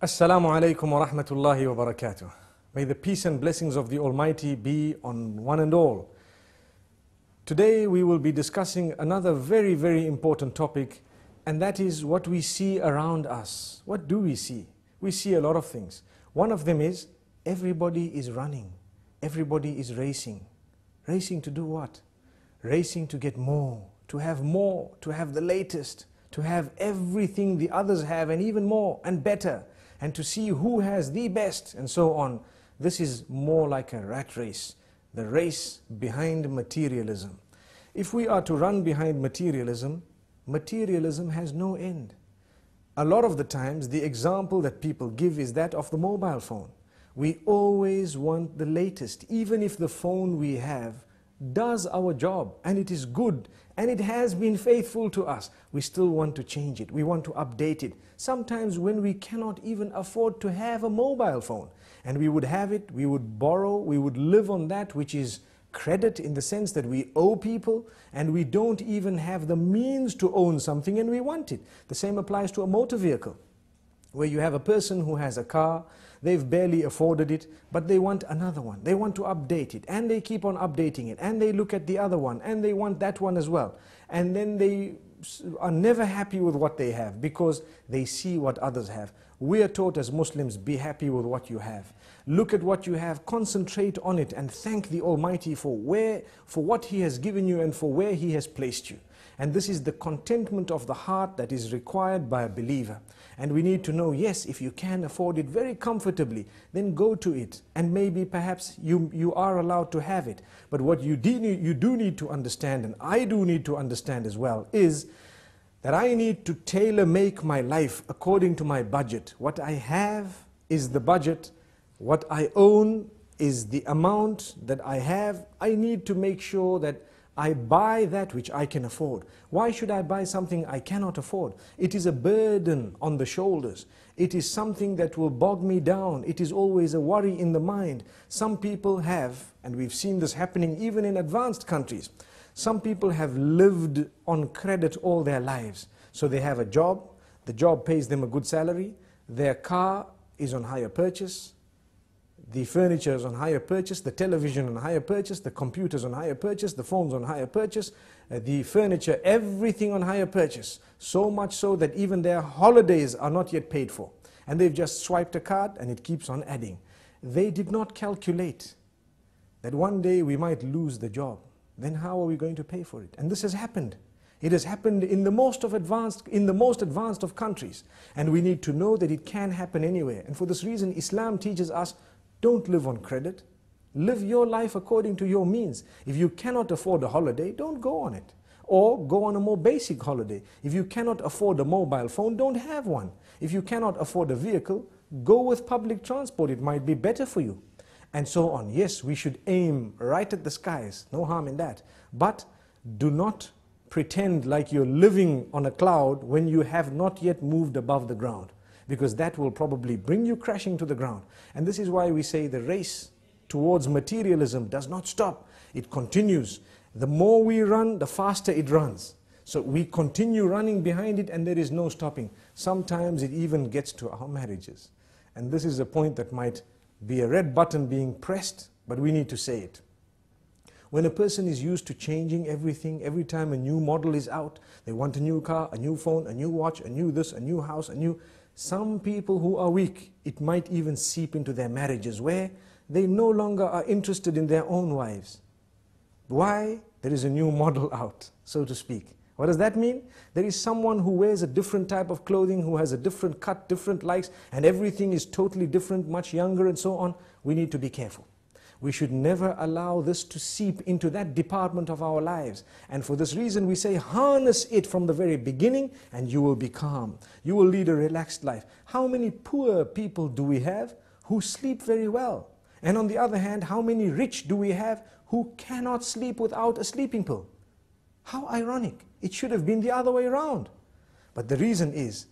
Assalamu alaikum wa rahmatullahi wa barakatuh. May the peace and blessings of the Almighty be on one and all. Today we will be discussing another very, very important topic, and that is what we see around us. What do we see? We see a lot of things. One of them is everybody is running. Everybody is racing. Racing to do what? Racing to get more, to have the latest, to have everything the others have and even more and better, and to see who has the best and so on. This is more like a rat race, the race behind materialism. If we are to run behind materialism, materialism has no end. A lot of the times the example that people give is that of the mobile phone. We always want the latest, even if the phone we have does our job and it is good and it has been faithful to us, we still want to change it, we want to update it. Sometimes when we cannot even afford to have a mobile phone, and we would have it, we would borrow, we would live on that which is credit, in the sense that we owe people and we don't even have the means to own something and we want it. The same applies to a motor vehicle, where you have a person who has a car, they've barely afforded it, but they want another one. They want to update it, and they keep on updating it, and they look at the other one, and they want that one as well. And then they are never happy with what they have, because they see what others have. We are taught as Muslims, be happy with what you have. Look at what you have, concentrate on it, and thank the Almighty for what He has given you and for where He has placed you. And this is the contentment of the heart that is required by a believer. And we need to know, yes, if you can afford it very comfortably, then go to it. And maybe perhaps you are allowed to have it. But what you do need to understand, and I do need to understand as well, is that I need to tailor-make my life according to my budget. What I have is the budget. What I own is the amount that I have. I need to make sure that I buy that which I can afford. Why should I buy something I cannot afford? It is a burden on the shoulders. It is something that will bog me down. It is always a worry in the mind. Some people have, and we've seen this happening even in advanced countries, some people have lived on credit all their lives. So they have a job, the job pays them a good salary, their car is on hire purchase, the furniture is on hire purchase, the television on hire purchase, the computers on hire purchase, the phones on hire purchase, the furniture, everything on hire purchase. So much so that even their holidays are not yet paid for. And they've just swiped a card and it keeps on adding. They did not calculate that one day we might lose the job. Then how are we going to pay for it? And this has happened. It has happened in the most advanced of countries. And we need to know that it can happen anywhere. And for this reason, Islam teaches us, don't live on credit. Live your life according to your means. If you cannot afford a holiday, don't go on it. Or go on a more basic holiday. If you cannot afford a mobile phone, don't have one. If you cannot afford a vehicle, go with public transport. It might be better for you. And so on. Yes, we should aim right at the skies. No harm in that. But do not pretend like you're living on a cloud when you have not yet moved above the ground, because that will probably bring you crashing to the ground. And this is why we say the race towards materialism does not stop. It continues. The more we run, the faster it runs. So we continue running behind it and there is no stopping. Sometimes it even gets to our marriages. And this is a point that might be a red button being pressed, but we need to say it. When a person is used to changing everything, every time a new model is out, they want a new car, a new phone, a new watch, a new this, a new house, some people who are weak, it might even seep into their marriages where they no longer are interested in their own wives. Why? There is a new model out, so to speak. What does that mean? There is someone who wears a different type of clothing, who has a different cut, different likes, and everything is totally different, much younger and so on. We need to be careful. We should never allow this to seep into that department of our lives. And for this reason we say, harness it from the very beginning and you will be calm. You will lead a relaxed life. How many poor people do we have who sleep very well? And on the other hand, how many rich do we have who cannot sleep without a sleeping pill? How ironic. It should have been the other way around. But the reason is,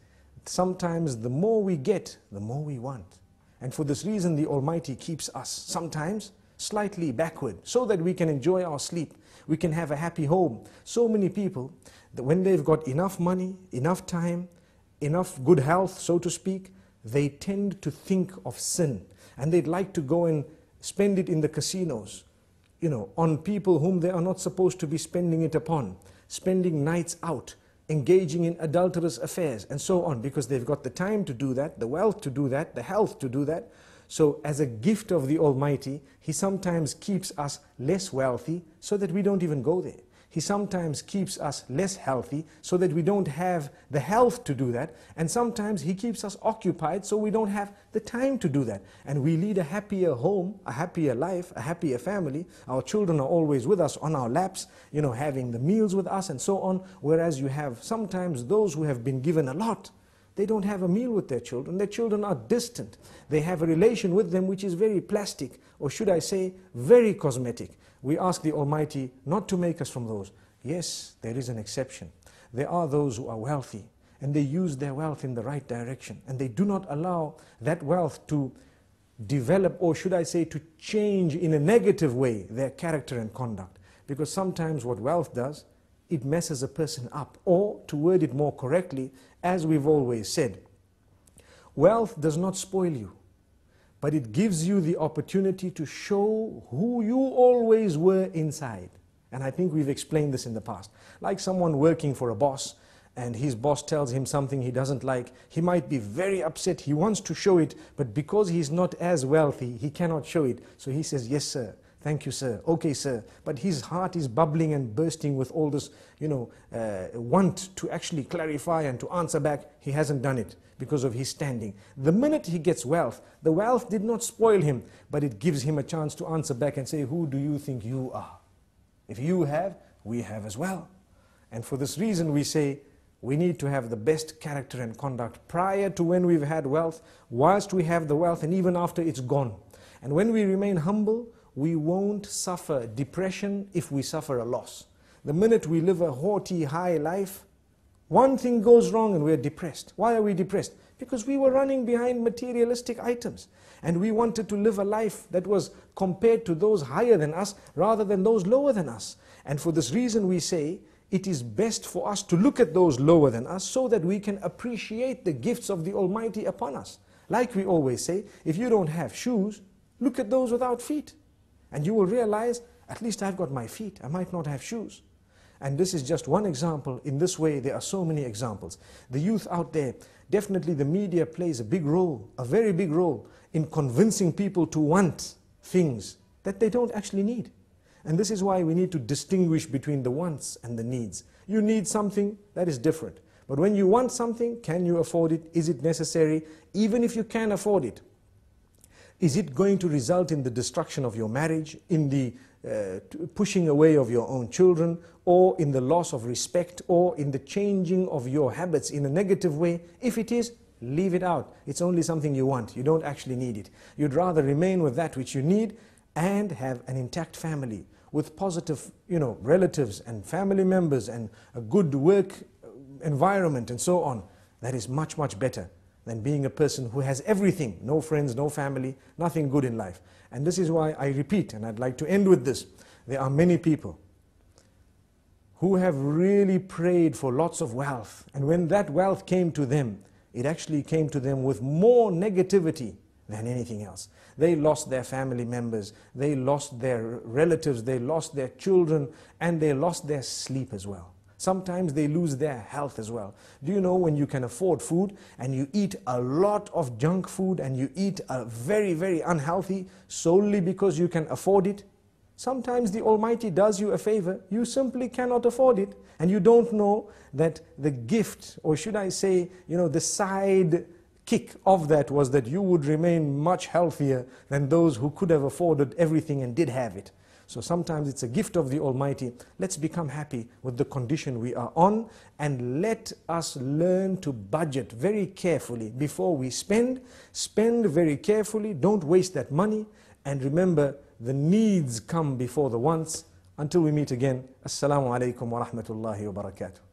sometimes the more we get, the more we want. And for this reason, the Almighty keeps us sometimes slightly backward, so that we can enjoy our sleep, we can have a happy home. So many people, that when they've got enough money, enough time, enough good health, so to speak, they tend to think of sin, and they'd like to go and spend it in the casinos, on people whom they are not supposed to be spending it upon, spending nights out, engaging in adulterous affairs, and so on, because they've got the time to do that, the wealth to do that, the health to do that. So as a gift of the Almighty, He sometimes keeps us less wealthy so that we don't even go there. He sometimes keeps us less healthy so that we don't have the health to do that. And sometimes He keeps us occupied so we don't have the time to do that. And we lead a happier home, a happier life, a happier family. Our children are always with us on our laps, having the meals with us and so on. Whereas you have sometimes those who have been given a lot, they don't have a meal with their children. Their children are distant. They have a relation with them which is very plastic, or should I say, very cosmetic. We ask the Almighty not to make us from those. Yes, there is an exception. There are those who are wealthy, and they use their wealth in the right direction, and they do not allow that wealth to develop, or should I say, to change in a negative way their character and conduct. Because sometimes what wealth does, it messes a person up. Or, to word it more correctly, as we've always said, wealth does not spoil you, but it gives you the opportunity to show who you always were inside. And I think we've explained this in the past. Like someone working for a boss, and his boss tells him something he doesn't like, he might be very upset, he wants to show it, but because he's not as wealthy, he cannot show it. So he says, yes sir, thank you sir, okay sir. But his heart is bubbling and bursting with all this, want to actually clarify and to answer back. He hasn't done it because of his standing. The minute he gets wealth, the wealth did not spoil him, but it gives him a chance to answer back and say, who do you think you are? If you have, we have as well. And for this reason we say, we need to have the best character and conduct prior to when we've had wealth, whilst we have the wealth, and even after it's gone. And when we remain humble, we won't suffer depression if we suffer a loss. The minute we live a haughty, high life, one thing goes wrong and we're depressed. Why are we depressed? Because we were running behind materialistic items. And we wanted to live a life that was compared to those higher than us rather than those lower than us. And for this reason we say, it is best for us to look at those lower than us so that we can appreciate the gifts of the Almighty upon us. Like we always say, if you don't have shoes, look at those without feet. And you will realize, at least I've got my feet, I might not have shoes. And this is just one example. In this way, there are so many examples. The youth out there, definitely the media plays a big role, a very big role, in convincing people to want things that they don't actually need. And this is why we need to distinguish between the wants and the needs. You need something, that is different. But when you want something, can you afford it? Is it necessary? Even if you can afford it, is it going to result in the destruction of your marriage, in the pushing away of your own children, or in the loss of respect, or in the changing of your habits in a negative way? If it is, leave it out. It's only something you want. You don't actually need it. You'd rather remain with that which you need and have an intact family with positive, relatives and family members and a good work environment and so on. That is much, much better than being a person who has everything, no friends, no family, nothing good in life. And this is why I repeat, and I'd like to end with this, there are many people who have really prayed for lots of wealth, and when that wealth came to them, it actually came to them with more negativity than anything else. They lost their family members, they lost their relatives, they lost their children, and they lost their sleep as well. Sometimes they lose their health as well. Do you know when you can afford food and you eat a lot of junk food and you eat a very, very unhealthy solely because you can afford it? Sometimes the Almighty does you a favor, you simply cannot afford it, and you don't know that the gift, or should I say, the side kick of that was that you would remain much healthier than those who could have afforded everything and did have it. So sometimes it's a gift of the Almighty. Let's become happy with the condition we are on, and let us learn to budget very carefully before we spend. Spend very carefully, don't waste that money, and remember, the needs come before the wants. Until we meet again, Assalamu alaikum wa rahmatullahi wa barakatuh.